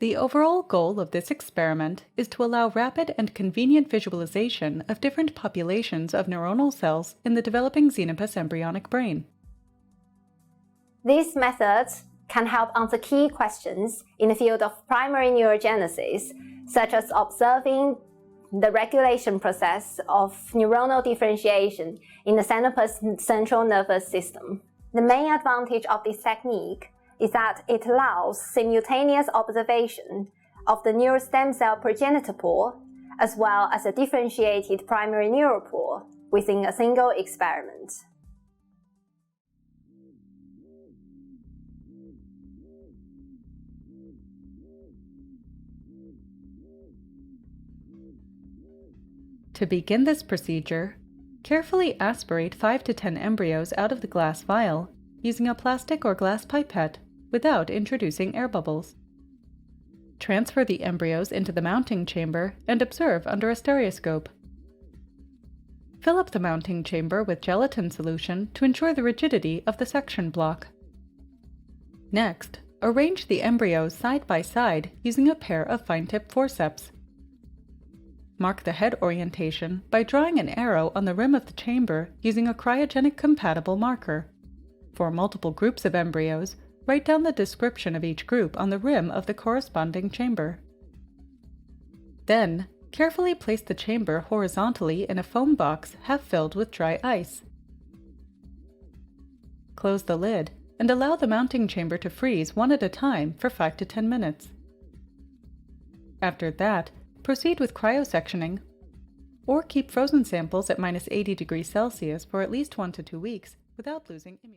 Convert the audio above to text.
The overall goal of this experiment is to allow rapid and convenient visualization of different populations of neuronal cells in the developing Xenopus embryonic brain. These methods can help answer key questions in the field of primary neurogenesis, such as observing the regulation process of neuronal differentiation in the Xenopus central nervous system. The main advantage of this technique is that it allows simultaneous observation of the neural stem cell progenitor pool as well as a differentiated primary neural pool within a single experiment. To begin this procedure, carefully aspirate 5 to 10 embryos out of the glass vial using a plastic or glass pipette without introducing air bubbles. Transfer the embryos into the mounting chamber and observe under a stereoscope. Fill up the mounting chamber with gelatin solution to ensure the rigidity of the section block. Next, arrange the embryos side by side using a pair of fine-tip forceps. Mark the head orientation by drawing an arrow on the rim of the chamber using a cryogenic compatible marker. For multiple groups of embryos, write down the description of each group on the rim of the corresponding chamber. Then, carefully place the chamber horizontally in a foam box half filled with dry ice. Close the lid and allow the mounting chamber to freeze one at a time for 5 to 10 minutes. After that, proceed with cryosectioning, or keep frozen samples at -80 degrees Celsius for at least 1 to 2 weeks without losing immunity.